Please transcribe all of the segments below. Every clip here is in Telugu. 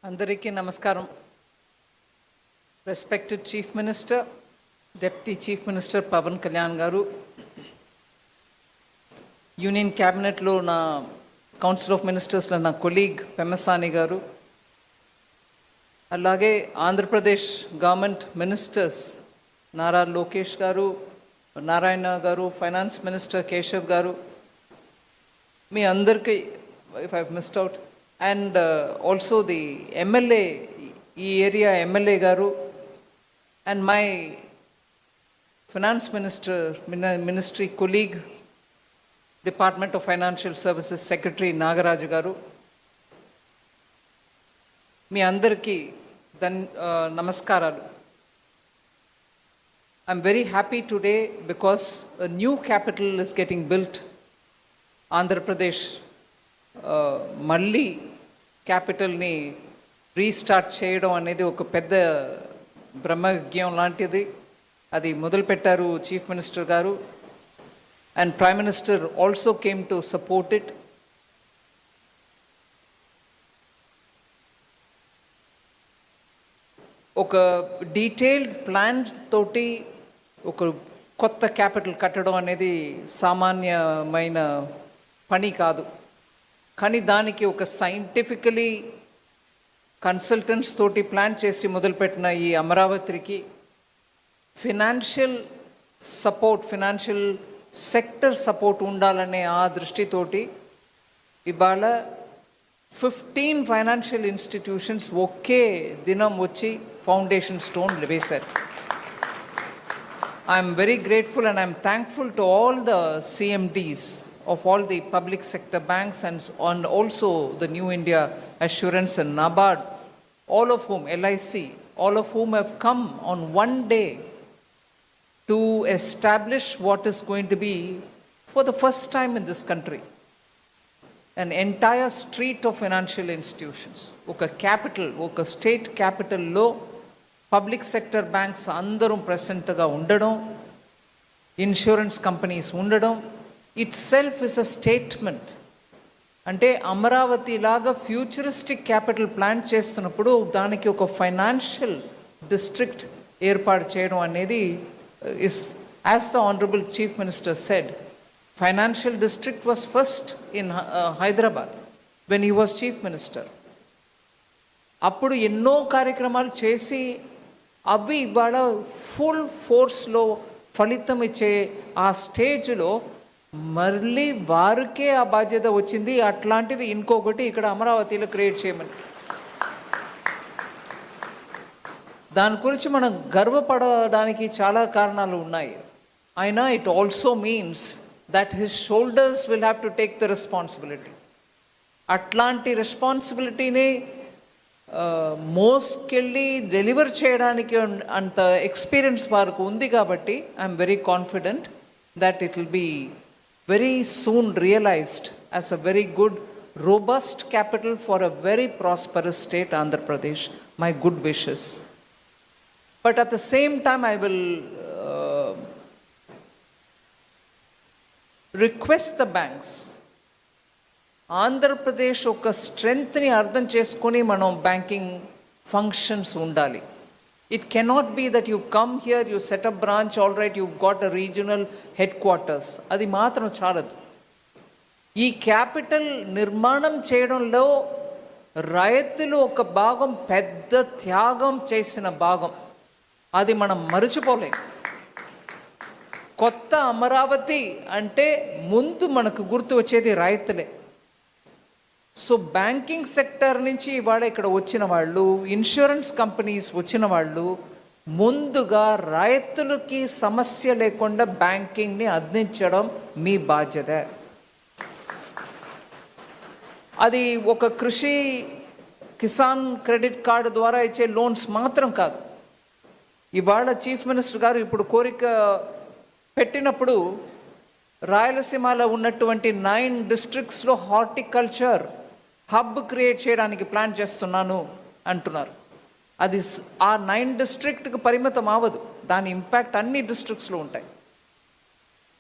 అందరికీ నమస్కారం. Respected chief minister, deputy chief minister Pawan Kalyan garu, union క్యాబినెట్లో నా కౌన్సిల్ ఆఫ్ మినిస్టర్స్లో నా కొలీగ్ పెమ్మసాని గారు, అలాగే ఆంధ్రప్రదేశ్ గవర్నమెంట్ మినిస్టర్స్ నారా లోకేష్ గారు, నారాయణ గారు, ఫైనాన్స్ మినిస్టర్ కేశవ్ గారు, మీ అందరికీ if I missed out and also the MLA, area MLA garu, and my finance ministry colleague, Department of Financial Services Secretary Nagaraju garu, మీ అందరికీ నమస్కారాలు. I'm very happy today because a new capital is getting built. Andhra Pradesh మళ్ళీ క్యాపిటల్ని రీస్టార్ట్ చేయడం అనేది ఒక పెద్ద బ్రహ్మజ్ఞం లాంటిది. అది మొదలుపెట్టారు చీఫ్ మినిస్టర్ గారు, and prime minister also came to support it. ఒక డీటెయిల్డ్ ప్లాన్ తోటి ఒక కొత్త క్యాపిటల్ కట్టడం అనేది సామాన్యమైన పని కాదు. కానీ దానికి ఒక సైంటిఫికలీ కన్సల్టెంట్స్ తోటి ప్లాన్ చేసి మొదలుపెట్టిన ఈ అమరావతికి financial support, financial sector support ఉండాలనే ఆ దృష్టితోటి ఇవాళ 15 ఫైనాన్షియల్ ఇన్స్టిట్యూషన్స్ ఒకే దినం వచ్చి ఫౌండేషన్ స్టోన్ వేశారు. I'm very grateful and I'm thankful to all the CMDs of all the public sector banks and also the New India Assurance and NABARD, all of whom, LIC, all of whom have come on one day to establish what is going to be, for the first time in this country, an entire street of financial institutions. Oka capital, oka state capital lo public sector banks andarum present ga undadam, insurance companies undadam itself is a statement. అంటే అమరావతి లాగా ఫ్యూచరిస్టిక్ క్యాపిటల్ ప్లాన్ చేస్తున్నప్పుడు దానికి ఒక ఫైనాన్షియల్ డిస్ట్రిక్ట్ ఏర్పాటు చేయడం అనేది is, as the honourable chief minister said, financial district was first in Hyderabad when he was chief minister. అప్పుడు ఎన్నో కార్యక్రమాలు చేసి అవి ఇవాళ ఫుల్ ఫోర్స్లో ఫలితం ఇచ్చే ఆ స్టేజ్లో మళ్ళీ వారికే ఆ బాధ్యత వచ్చింది. అట్లాంటిది ఇంకొకటి ఇక్కడ అమరావతిలో క్రియేట్ చేయమని. దాని గురించి మనం గర్వపడడానికి చాలా కారణాలు ఉన్నాయి. అయినా it also means that his shoulders will have to take the responsibility. అట్లాంటి రెస్పాన్సిబిలిటీని మోసుకెళ్ళి డెలివర్ చేయడానికి అంత ఎక్స్పీరియన్స్ వారికి ఉంది. కాబట్టి I'm very confident that it will be very soon realized as a very good, robust capital for a very prosperous state, Andhra Pradesh. My good wishes. But at the same time, I will request the banks, Andhra Pradesh oka strength ni ardham cheskoni manam banking functions undali. It cannot be that you've come here, you set up branch, all right, you've got a regional headquarters. అది మాత్రం చాలదు. ఈ క్యాపిటల్ నిర్మాణం చేయడంలో రైతులు ఒక భాగం, పెద్ద త్యాగం చేసిన భాగం, అది మనం మరచిపోలేం. కొత్త అమరావతి అంటే ముందు మనకు గుర్తు వచ్చేది రైతులే. సో బ్యాంకింగ్ సెక్టర్ నుంచి ఇవాళ ఇక్కడ వచ్చిన వాళ్ళు, ఇన్సూరెన్స్ కంపెనీస్ వచ్చిన వాళ్ళు ముందుగా రైతులకి సమస్య లేకుండా బ్యాంకింగ్ని అందించడం మీ బాధ్యత. అది ఒక కృషి కిసాన్ క్రెడిట్ కార్డు ద్వారా ఇచ్చే లోన్స్ మాత్రం కాదు. ఇవాళ చీఫ్ మినిస్టర్ గారు ఇప్పుడు కోరిక పెట్టినప్పుడు రాయలసీమలో ఉన్నటువంటి 9 డిస్ట్రిక్ట్స్లో హార్టికల్చర్ హబ్ క్రియేట్ చేయడానికి ప్లాన్ చేస్తున్నాను అంటున్నారు. అది ఆ 9 డిస్ట్రిక్ట్కి పరిమితం అవ్వదు, దాని ఇంపాక్ట్ అన్ని డిస్ట్రిక్ట్స్లో ఉంటాయి.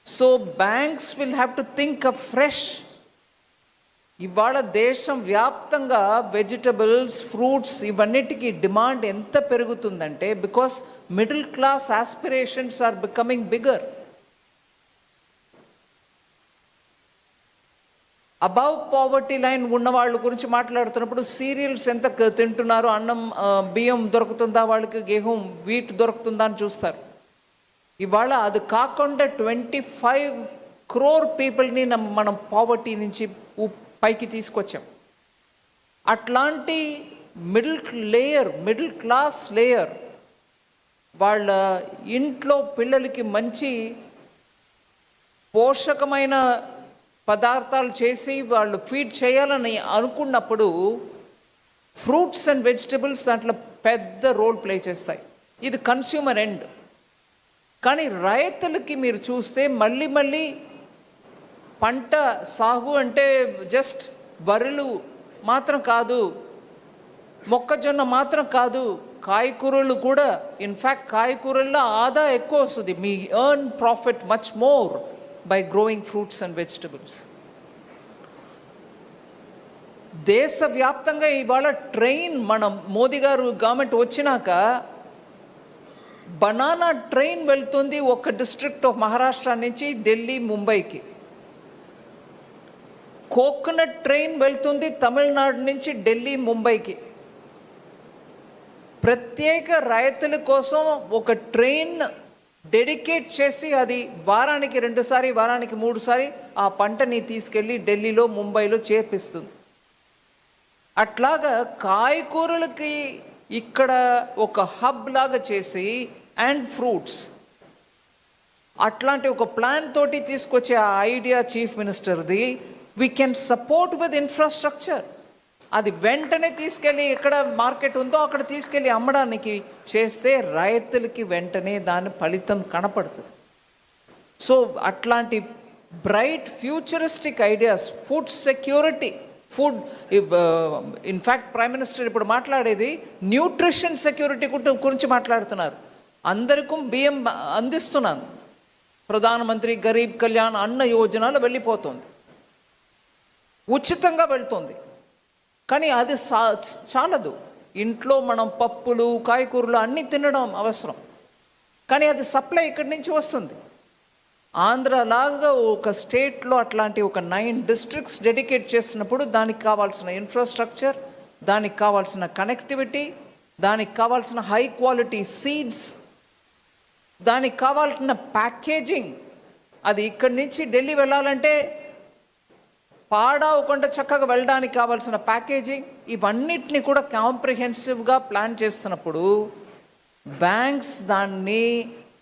So banks will have to think a fresh ఇవాళ దేశం వ్యాప్తంగా వెజిటబుల్స్, ఫ్రూట్స్ ఇవన్నిటికీ డిమాండ్ ఎంత పెరుగుతుందంటే because middle class aspirations are becoming bigger. Above poverty line ఉన్న వాళ్ళ గురించి మాట్లాడుతున్నప్పుడు సీరియల్స్ ఎంత తింటున్నారు, అన్నం బియ్యం దొరుకుతుందా వాళ్ళకి, గేహం వీట్ దొరుకుతుందా అని చూస్తారు. ఇవాళ అది కాకుండా 25 crore పీపుల్ని మనం పావర్టీ నుంచి పైకి తీసుకొచ్చాం. అట్లాంటి మిడిల్ క్లాస్ లేయర్ వాళ్ళ ఇంట్లో పిల్లలకి మంచి పోషకమైన పదార్థాలు చేసి వాళ్ళు ఫీడ్ చేయాలని అనుకున్నప్పుడు ఫ్రూట్స్ అండ్ వెజిటబుల్స్ దాంట్లో పెద్ద రోల్ ప్లే చేస్తాయి. ఇది కన్స్యూమర్ ఎండ్. కానీ రైతులకి మీరు చూస్తే మళ్ళీ పంట సాగు అంటే జస్ట్ వరులు మాత్రం కాదు, మొక్కజొన్న మాత్రం కాదు, కాయకూరలు కూడా. ఇన్ఫ్యాక్ట్ కాయకూరల్లో ఆదా ఎక్కువ వస్తుంది. మీ earn profit much more by growing fruits and vegetables. దేశవ్యాప్తంగా ఇవాళ ట్రైన్, మనం మోదీ గారు గవర్నమెంట్ వచ్చినాక బనానా ట్రైన్ వెళ్తుంది ఒక డిస్ట్రిక్ట్ ఆఫ్ మహారాష్ట్ర నుంచి ఢిల్లీ, ముంబైకి. కోకోనట్ ట్రైన్ వెళ్తుంది తమిళనాడు నుంచి ఢిల్లీ, ముంబైకి. ప్రత్యేక రైతుల కోసం ఒక ట్రైన్ డెడికేట్ చేసి అది వారానికి 2 సారి, వారానికి 3 సారి ఆ పంటని తీసుకెళ్ళి ఢిల్లీలో, ముంబైలో చేర్పిస్తుంది. అట్లాగా కాయకూరలకి ఇక్కడ ఒక హబ్ లాగా చేసి అండ్ ఫ్రూట్స్ అట్లాంటి ఒక ప్లాన్ తోటి తీసుకొచ్చే ఆ ఐడియా చీఫ్ మినిస్టర్ది. We can support with infrastructure. అది వెంటనే తీసుకెళ్ళి ఎక్కడ మార్కెట్ ఉందో అక్కడ తీసుకెళ్ళి అమ్మడానికి చేస్తే రైతులకి వెంటనే దాని ఫలితం కనపడుతుంది. సో అట్లాంటి bright futuristic ideas, food security, food in fact prime minister ఇప్పుడు మాట్లాడేది న్యూట్రిషన్ సెక్యూరిటీ గురించి మాట్లాడుతున్నారు. అందరికీ బియ్యం అందిస్తున్నాను, ప్రధానమంత్రి గరీబ్ కళ్యాణ్ అన్న యోజనలో వెళ్ళిపోతుంది, ఉచితంగా వెళ్తుంది. కానీ అది చాలదు. ఇంట్లో మనం పప్పులు, కాయకూరలు అన్నీ తినడం అవసరం, కానీ అది సప్లై ఇక్కడి నుంచి వస్తుంది. ఆంధ్రలాగా ఒక స్టేట్లో అట్లాంటి ఒక 9 districts డెడికేట్ చేసినప్పుడు దానికి కావాల్సిన ఇన్ఫ్రాస్ట్రక్చర్, దానికి కావాల్సిన కనెక్టివిటీ, దానికి కావాల్సిన హై క్వాలిటీ సీడ్స్, దానికి కావాల్సిన ప్యాకేజింగ్, అది ఇక్కడి నుంచి ఢిల్లీ వెళ్ళాలంటే పాడవకుండా చక్కగా వెళ్ళడానికి కావాల్సిన ప్యాకేజింగ్, ఇవన్నిటిని కూడా కాంప్రిహెన్సివ్గా ప్లాన్ చేస్తున్నప్పుడు బ్యాంక్స్ దాన్ని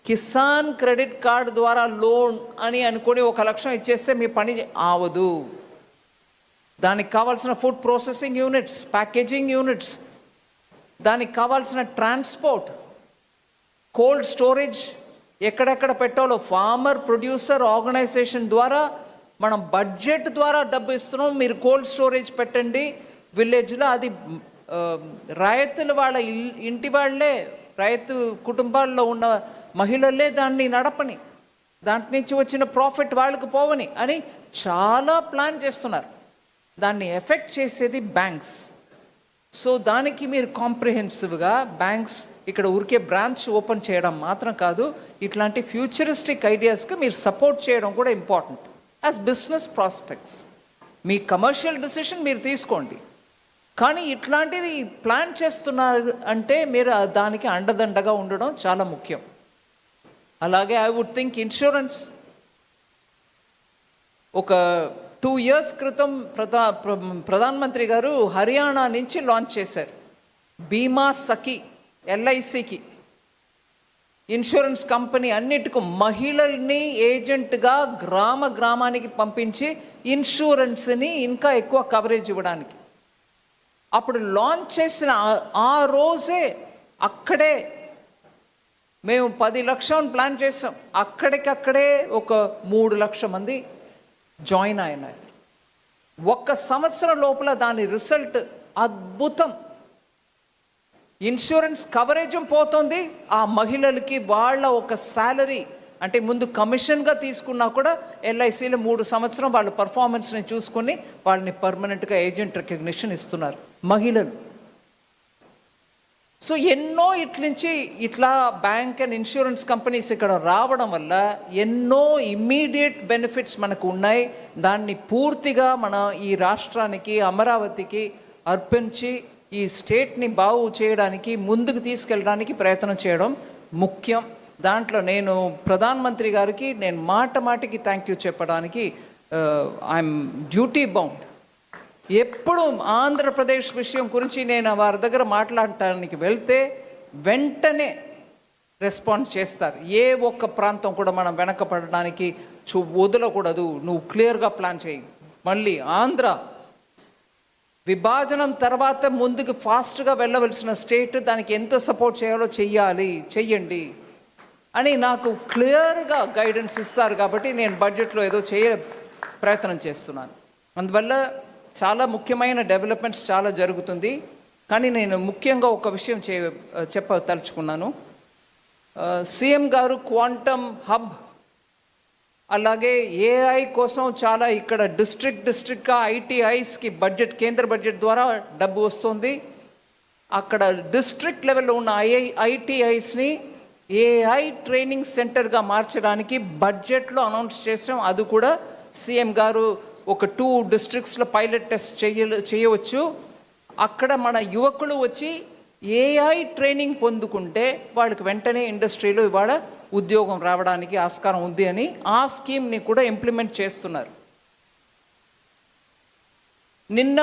కిసాన్ క్రెడిట్ కార్డు ద్వారా లోన్ అని అనుకొని 1 లక్షం ఇచ్చేస్తే మీ పని ఆవదు. దానికి కావాల్సిన food processing units, packaging units, దానికి కావాల్సిన ట్రాన్స్పోర్ట్, కోల్డ్ స్టోరేజ్ ఎక్కడెక్కడ పెట్టాలో ఫార్మర్ ప్రొడ్యూసర్ ఆర్గనైజేషన్ ద్వారా మనం బడ్జెట్ ద్వారా డబ్బు ఇస్తున్నాం, మీరు కోల్డ్ స్టోరేజ్ పెట్టండి విలేజ్లో. అది రైతులు వాళ్ళ ఇంటి వాళ్ళే, రైతు కుటుంబాల్లో ఉన్న మహిళలే దాన్ని నడపని, దాంట్ నుంచి వచ్చిన ప్రాఫిట్ వాళ్ళకి పోవని అని చాలా ప్లాన్ చేస్తున్నారు. దాన్ని ఎఫెక్ట్ చేసేది బ్యాంక్స్. సో దానికి మీరు కాంప్రిహెన్సివ్గా బ్యాంక్స్ ఇక్కడ ఊరికే బ్రాంచ్ ఓపెన్ చేయడం మాత్రం కాదు, ఇట్లాంటి ఫ్యూచరిస్టిక్ ఐడియాస్కి మీరు సపోర్ట్ చేయడం కూడా ఇంపార్టెంట్ యాజ్ బిజినెస్ ప్రాస్పెక్ట్స్. మీ కమర్షియల్ డెసిషన్ మీరు తీసుకోండి, కానీ ఇట్లాంటిది ప్లాన్ చేస్తున్నారు అంటే మీరు దానికి అండదండగా ఉండడం చాలా ముఖ్యం. అలాగే ఐ వుడ్ థింక్ ఇన్సూరెన్స్. ఒక 2 years క్రితం ప్రధానమంత్రి గారు హర్యానా నుంచి లాంచ్ చేశారు బీమా సఖీ, LICకి ఇన్సూరెన్స్ కంపెనీ అన్నిటికీ మహిళల్ని ఏజెంట్గా గ్రామానికి పంపించి ఇన్సూరెన్స్ని ఇంకా ఎక్కువ కవరేజ్ ఇవ్వడానికి. అప్పుడు లాంచ్ చేసిన ఆ రోజే అక్కడే మేము 10 లక్షలు ప్లాన్ చేసాం, అక్కడికక్కడే ఒక 3 లక్షల మంది జాయిన్ అయినారు. 1 సంవత్సరం లోపల దాని రిజల్ట్ అద్భుతం. ఇన్సూరెన్స్ కవరేజ్ పోతుంది, ఆ మహిళలకి వాళ్ళ ఒక శాలరీ అంటే ముందు కమిషన్గా తీసుకున్నా కూడా ఎల్ఐసిలో 3 సంవత్సరం వాళ్ళ పర్ఫార్మెన్స్ని చూసుకొని వాళ్ళని పర్మనెంట్గా ఏజెంట్ రికగ్నిషన్ ఇస్తున్నారు మహిళలు. సో ఎన్నో ఇట్లా బ్యాంక్ అండ్ ఇన్సూరెన్స్ కంపెనీస్ ఇక్కడ రావడం వల్ల ఎన్నో ఇమ్మీడియట్ బెనిఫిట్స్ మనకు ఉన్నాయి. దాన్ని పూర్తిగా మన ఈ రాష్ట్రానికి, అమరావతికి అర్పించి ఈ స్టేట్ని బాగు చేయడానికి, ముందుకు తీసుకెళ్ళడానికి ప్రయత్నం చేయడం ముఖ్యం. దాంట్లో నేను ప్రధానమంత్రి గారికి నేను మాటికి థ్యాంక్ యూ చెప్పడానికి ఐఎమ్ డ్యూటీ బౌండ్. ఎప్పుడు ఆంధ్రప్రదేశ్ విషయం గురించి నేను వారి దగ్గర మాట్లాడటానికి వెళ్తే వెంటనే రెస్పాన్స్ చేస్తారు. ఏ ఒక్క ప్రాంతం కూడా మనం వెనకపడడానికి వదలకూడదు, నువ్వు క్లియర్గా ప్లాన్ చేయి. మళ్ళీ ఆంధ్ర విభజనం తర్వాత ముందుకు ఫాస్ట్గా వెళ్ళవలసిన స్టేట్, దానికి ఎంత సపోర్ట్ చేయాలో చెయ్యండి అని నాకు క్లియర్గా గైడెన్స్ ఇస్తారు. కాబట్టి నేను బడ్జెట్లో ఏదో ప్రయత్నం చేస్తున్నాను. అందువల్ల చాలా ముఖ్యమైన డెవలప్మెంట్స్ చాలా జరుగుతుంది. కానీ నేను ముఖ్యంగా ఒక విషయం చెప్పదలుచుకున్నాను. సీఎం గారు క్వాంటమ్ హబ్, అలాగే ఏఐ కోసం చాలా ఇక్కడ డిస్ట్రిక్ట్గా ఐటీఐస్కి బడ్జెట్, కేంద్ర బడ్జెట్ ద్వారా డబ్బు వస్తుంది. అక్కడ డిస్ట్రిక్ట్ లెవెల్లో ఉన్న ఐటీఐస్ని ఏఐ ట్రైనింగ్ సెంటర్గా మార్చడానికి బడ్జెట్లో అనౌన్స్ చేసాం. అది కూడా సీఎం గారు ఒక 2 డిస్ట్రిక్ట్స్లో పైలట్ టెస్ట్ చేయవచ్చు. అక్కడ మన యువకులు వచ్చి ఏఐ ట్రైనింగ్ పొందుకుంటే వాళ్ళకి వెంటనే ఇండస్ట్రీలో ఇవాళ ఉద్యోగం రావడానికి ఆస్కారం ఉంది అని ఆ స్కీమ్ని కూడా ఇంప్లిమెంట్ చేస్తున్నారు. నిన్న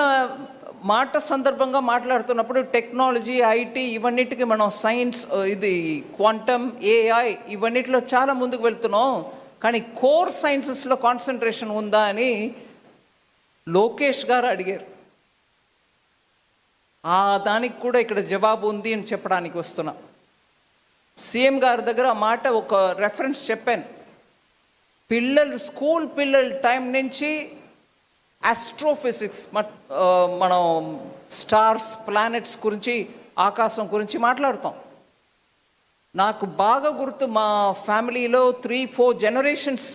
మాట సందర్భంగా మాట్లాడుతున్నప్పుడు టెక్నాలజీ, ఐటీ ఇవన్నిటికీ మనం సైన్స్, ఇది క్వాంటమ్, ఏఐ ఇవన్నిటిలో చాలా ముందుకు వెళ్తున్నాం. కానీ కోర్ సైన్సెస్లో కాన్సన్ట్రేషన్ ఉందా అని లోకేష్ గారు అడిగారు. దానికి కూడా ఇక్కడ జవాబు ఉంది అని చెప్పడానికి వస్తున్నా. సీఎం గారి దగ్గర ఆ మాట ఒక రెఫరెన్స్ చెప్పాను. స్కూల్ పిల్లల టైం నుంచి ఆస్ట్రోఫిజిక్స్, మనం స్టార్స్, ప్లానెట్స్ గురించి, ఆకాశం గురించి మాట్లాడుతాం. నాకు బాగా గుర్తు, మా ఫ్యామిలీలో 3-4 జనరేషన్స్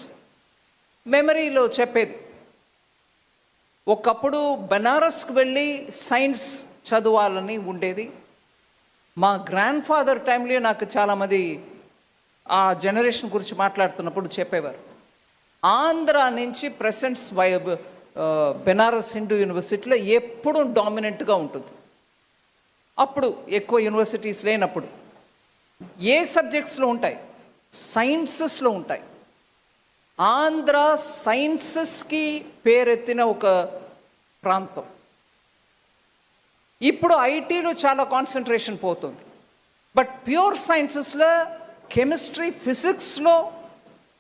మెమరీలో చెప్పేది. ఒకప్పుడు బెనారస్కి వెళ్ళి సైన్స్ చదవాలని ఉండేది. మా గ్రాండ్ ఫాదర్ టైంలో నాకు చాలామంది ఆ జనరేషన్ గురించి మాట్లాడుతున్నప్పుడు చెప్పేవారు. ఆంధ్ర నుంచి ప్రెసెంట్స్ బెనారస్ హిందూ యూనివర్సిటీలో ఎప్పుడూ డామినెంట్గా ఉంటుంది. అప్పుడు ఎక్కువ యూనివర్సిటీస్ లేనప్పుడు ఏ సబ్జెక్ట్స్లో ఉంటాయి? సైన్సెస్లో ఉంటాయి. ఆంధ్ర సైన్సెస్కి పేరెత్తిన ఒక ప్రాంతం. ఇప్పుడు ఐటీలో చాలా కాన్సన్ట్రేషన్ పోతుంది. బట్ ప్యూర్ సైన్సెస్లో కెమిస్ట్రీ, ఫిజిక్స్లో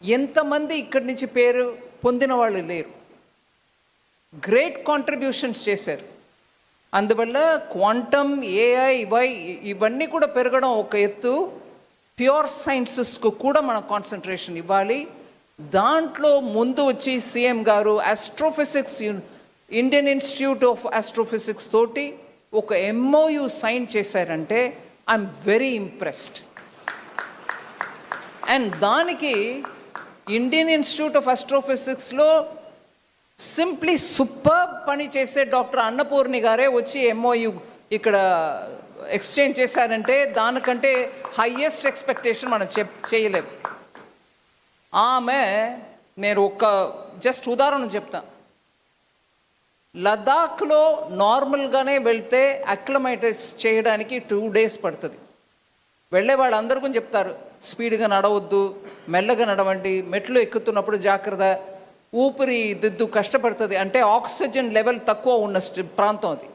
ఎంతమంది ఇక్కడి నుంచి పేరు పొందిన వాళ్ళు లేరు. గ్రేట్ కాంట్రిబ్యూషన్స్ చేశారు. అందువల్ల క్వాంటమ్, ఏఐ, ఇవన్నీ కూడా పెరగడం ఒక ఎత్తు. ప్యూర్ సైన్సెస్కు కూడా మనం కాన్సన్ట్రేషన్ ఇవ్వాలి. దాంట్లో ముందు వచ్చి సీఎం గారు astrophysics, Indian institute of astrophysics తోటి ఒక MOU సైన్ చేశారంటే ఐఎమ్ వెరీ ఇంప్రెస్డ్. అండ్ దానికి ఇండియన్ ఇన్స్టిట్యూట్ ఆఫ్ ఆస్ట్రోఫిజిక్స్లో సింప్లీ సూపర్ పని చేసే డాక్టర్ అన్నపూర్ణి గారే వచ్చి MOU ఇక్కడ ఎక్స్చేంజ్ చేశారంటే దానికంటే హైయెస్ట్ ఎక్స్పెక్టేషన్ మనం చేయలేము. ఆమె, నేను ఒక జస్ట్ ఉదాహరణ చెప్తాను. లదాఖ్లో నార్మల్గానే వెళ్తే అక్లమైటైజ్ చేయడానికి 2 days పడుతుంది. వెళ్ళే వాళ్ళందరూ కూడా చెప్తారు, స్పీడ్గా నడవద్దు, మెల్లగా నడవండి, మెట్లు ఎక్కుతున్నప్పుడు జాగ్రత్త, ఊపిరి దిద్దు కష్టపడుతుంది. అంటే ఆక్సిజన్ లెవెల్ తక్కువ ఉన్న ప్రాంతం అది.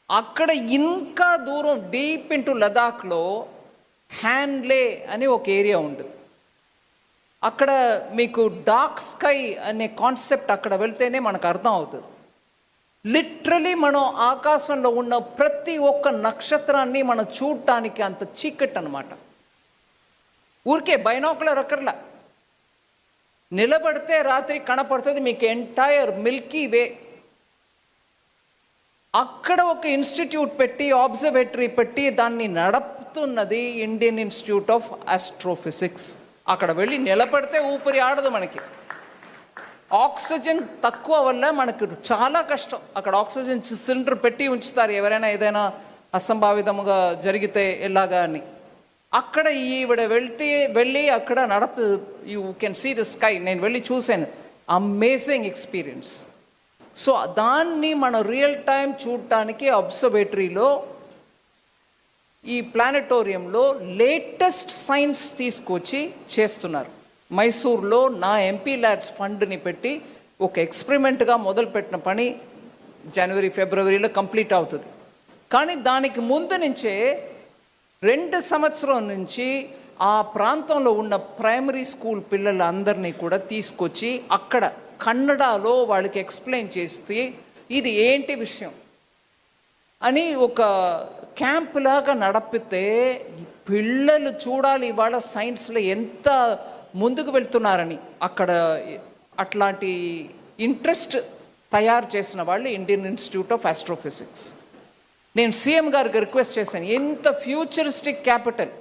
అక్కడ ఇంకా దూరం డీప్ ఇంటూ లదాఖ్లో హ్యాండ్లే అని ఒక ఏరియా ఉంటుంది. అక్కడ మీకు డార్క్ స్కై అనే కాన్సెప్ట్ అక్కడ వెళ్తేనే మనకు అర్థం అవుతుంది. లిటరలీ మనం ఆకాశంలో ఉన్న ప్రతి ఒక్క నక్షత్రాన్ని మనం చూడటానికి అంత చీకటి అన్నమాట. ఊరికే బైనాకులర్ అక్కర్లా, నిలబడితే రాత్రి కనపడుతుంది మీకు ఎంటైర్ మిల్కీ వే. అక్కడ ఒక ఇన్స్టిట్యూట్ పెట్టి, ఆబ్జర్వేటరీ పెట్టి దాన్ని నడుపుతున్నది ఇండియన్ ఇన్స్టిట్యూట్ ఆఫ్ ఆస్ట్రోఫిజిక్స్. అక్కడ వెళ్ళి నిలబడితే ఊపిరి ఆడదు మనకి. ఆక్సిజన్ తక్కువ వల్ల మనకు చాలా కష్టం. అక్కడ ఆక్సిజన్ సిలిండర్ పెట్టి ఉంచుతారు ఎవరైనా ఏదైనా అసంభావితముగా జరిగితే ఎలాగా అని. అక్కడ ఈవిడ వెళ్ళి అక్కడ you can see the sky. నేను వెళ్ళి చూశాను, అమేజింగ్ ఎక్స్పీరియన్స్. సో దాన్ని మనం రియల్ టైం చూడటానికి అబ్జర్వేటరీలో, ఈ ప్లానెటోరియంలో లేటెస్ట్ సైన్స్ తీసుకొచ్చి చేస్తున్నారు. మైసూర్లో నా ఎంపీ ల్యాడ్స్ ఫండ్ని పెట్టి ఒక ఎక్స్పెరిమెంట్గా మొదలుపెట్టిన పని జనవరి ఫిబ్రవరిలో కంప్లీట్ అవుతుంది. కానీ దానికి ముందు నుంచే 2 సంవత్సరం నుంచి ఆ ప్రాంతంలో ఉన్న ప్రైమరీ స్కూల్ పిల్లలందరినీ కూడా తీసుకొచ్చి అక్కడ కన్నడలో వాళ్ళకి ఎక్స్ప్లెయిన్ చేస్తే ఇది ఏంటి విషయం అని ఒక క్యాంప్ లాగా నడిపితే పిల్లలు చూడాలి ఇవాళ సైన్స్లో ఎంత ముందుకు వెళ్తున్నారని. అక్కడ అట్లాంటి ఇంట్రెస్ట్ తయారు చేసిన వాళ్ళు ఇండియన్ ఇన్స్టిట్యూట్ ఆఫ్ ఆస్ట్రోఫిజిక్స్. నేను సీఎం గారికి రిక్వెస్ట్ చేశాను, ఎంత ఫ్యూచరిస్టిక్ క్యాపిటల్,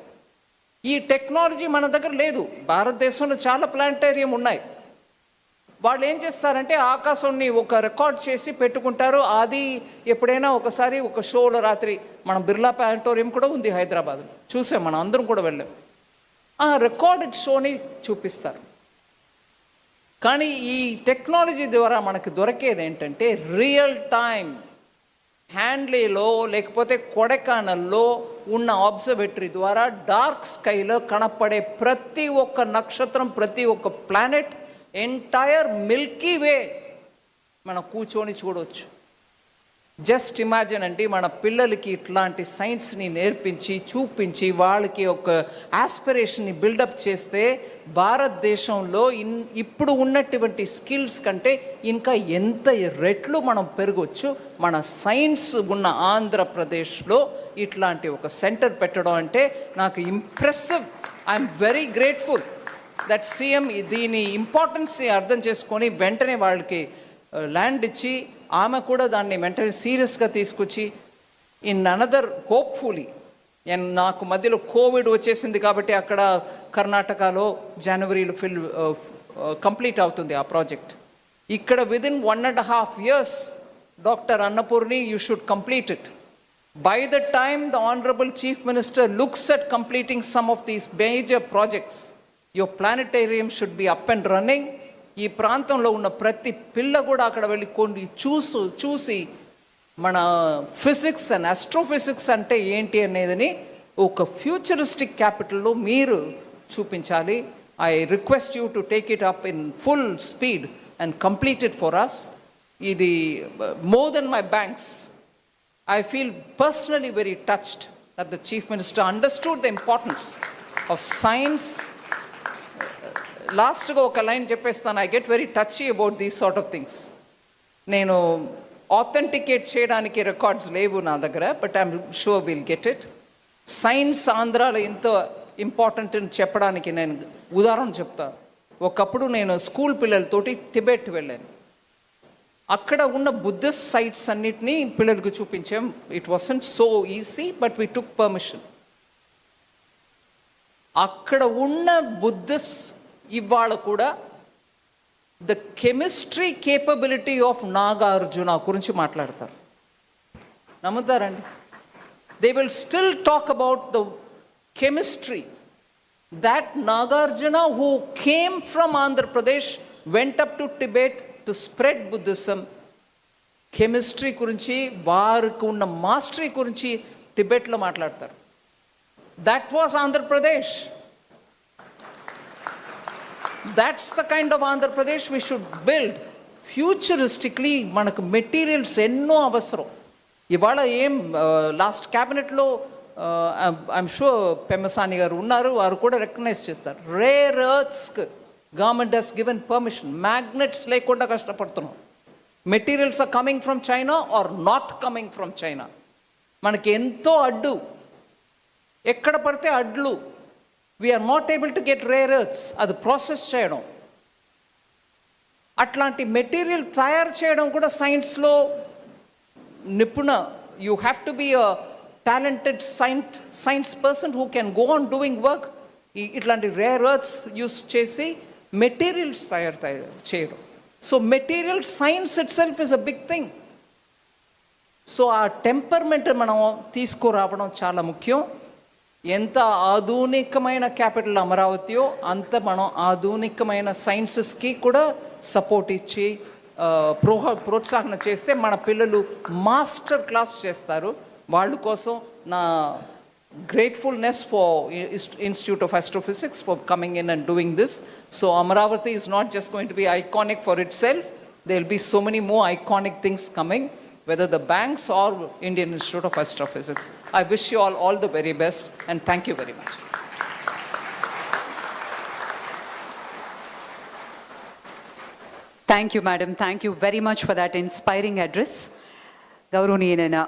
ఈ టెక్నాలజీ మన దగ్గర లేదు. భారతదేశంలో చాలా ప్లానెటేరియం ఉన్నాయి. వాళ్ళు ఏం చేస్తారంటే ఆకాశాన్ని ఒక రికార్డ్ చేసి పెట్టుకుంటారు. అది ఎప్పుడైనా ఒకసారి ఒక షోలో రాత్రి మనం బిర్లా ప్లానెటోరియం కూడా ఉంది హైదరాబాద్లో, చూసాం, మనం అందరం కూడా వెళ్ళాం. ఆ రికార్డెడ్ షోని చూపిస్తారు. కానీ ఈ టెక్నాలజీ ద్వారా మనకు దొరికేది ఏంటంటే రియల్ టైం హ్యాండ్లీలో లేకపోతే కొడైకెనాల్లో ఉన్న అబ్జర్వేటరీ ద్వారా డార్క్ స్కైలో కనపడే ప్రతి ఒక్క నక్షత్రం, ప్రతి ఒక్క ప్లానెట్, ఎంటైర్ మిల్కీ వే మనం కూర్చొని చూడవచ్చు. జస్ట్ ఇమాజిన్ అండి, మన పిల్లలకి ఇట్లాంటి సైన్స్ని నేర్పించి చూపించి వాళ్ళకి ఒక ఆస్పిరేషన్ని బిల్డప్ చేస్తే భారతదేశంలో ఇప్పుడు ఉన్నటువంటి స్కిల్స్ కంటే ఇంకా ఎంత రెట్లు మనం పెరగవచ్చు. మన సైన్స్ ఉన్న ఆంధ్రప్రదేశ్లో ఇట్లాంటి ఒక సెంటర్ పెట్టడం అంటే నాకు impressive. I'm very grateful that CM దీని ఇంపార్టెన్స్ని అర్థం చేసుకొని వెంటనే వాళ్ళకి ల్యాండ్ ఇచ్చి ఆమె కూడా దాన్ని వెంటనే సీరియస్గా తీసుకొచ్చి ఇన్ అనదర్ హోప్ఫుల్లీ, నాకు మధ్యలో కోవిడ్ వచ్చేసింది కాబట్టి అక్కడ కర్ణాటకలో జనవరిలో కంప్లీట్ అవుతుంది ఆ ప్రాజెక్ట్. ఇక్కడ within 1.5 years doctor Annapurni you should complete it. By the time the honourable chief minister looks at completing some of these major projects, your planetarium should be up and running. ఈ ప్రాంతంలో ఉన్న ప్రతి పిల్ల కూడా అక్కడ వెళ్ళి కొన్ని చూసి మన ఫిజిక్స్ అండ్ ఆస్ట్రోఫిజిక్స్ అంటే ఏంటి అనేదని ఒక ఫ్యూచరిస్టిక్ క్యాపిటల్లో మీరు చూపించాలి. I request you to take it up in full speed and complete it for us. ఇది more than my banks. I feel personally very touched that the chief minister understood the importance of science. లాస్ట్గా ఒక లైన్ చెప్పేస్తాను. I get very touchy about these sort of things. నేను ఆథెంటికేట్ చేయడానికి రికార్డ్స్ లేవు నా దగ్గర, but I'm sure will get it. Science ఆంధ్రాలో ఎంతో ఇంపార్టెంట్ అని చెప్పడానికి నేను ఉదాహరణ చెప్తాను. ఒకప్పుడు నేను స్కూల్ పిల్లలతోటి టిబెట్ వెళ్ళాను. అక్కడ ఉన్న బుద్ధిస్ట్ సైట్స్ అన్నిటినీ పిల్లలకు చూపించాం. It wasn't so easy, but we took permission. అక్కడ ఉన్న బుద్ధిస్ట్ ఇవాళ కూడా the chemistry capability of Nagarjuna గురించి మాట్లాడతారు. నమ్ముతారండి? They will still talk about the chemistry that Nagarjuna who came from Andhra Pradesh went up to Tibet to spread Buddhism. Chemistry గురించి, వారికి ఉన్న మాస్టరీ గురించి టిబెట్లో మాట్లాడతారు. That was Andhra Pradesh. That's the kind of Andhra Pradesh we should build. Futuristically మనకు మెటీరియల్స్ ఎన్నో అవసరం. ఇవాళ ఏం లాస్ట్ క్యాబినెట్లో ఐఎమ్ షూర్ పెమ్మసాని గారు ఉన్నారు, వారు కూడా రికగ్నైజ్ చేస్తారు. రేర్ ఎర్త్స్కి government has given permission. Magnets లేకుండా కష్టపడుతున్నాం. Materials are coming from China are not coming from China. మనకి ఎంతో అడ్డు, ఎక్కడ పడితే అడ్లు. We are not able to get rare earths. అది ప్రాసెస్ చేయడం, అట్లాంటి మెటీరియల్ తయారు చేయడం కూడా సైన్స్లో నిపుణ. You have to be a talented science person who can go on doing work. ఇట్లాంటి రేర్ ఎర్త్స్ యూస్ చేసి మెటీరియల్స్ తయారు చేయడం. So material science itself is a big thing. So ఆ టెంపర్మెంట్ మనం తీసుకురావడం చాలా ముఖ్యం. ఎంత ఆధునికమైన క్యాపిటల్ అమరావతియో అంత మనం ఆధునికమైన సైన్సెస్కి కూడా సపోర్ట్ ఇచ్చి ప్రోత్సాహన చేస్తే మన పిల్లలు మాస్టర్ క్లాస్ చేస్తారు. వాళ్ళ కోసం నా gratefulness for Institute of Astrophysics for coming in and doing this. So Amaravati is not just going to be iconic for itself. There will be so many more iconic things coming, whether the banks or Indian Institute of Astrophysics. I wish you all the very best and thank you very much. Thank you, madam. Thank you very much for that inspiring address. గౌరవనీయులైన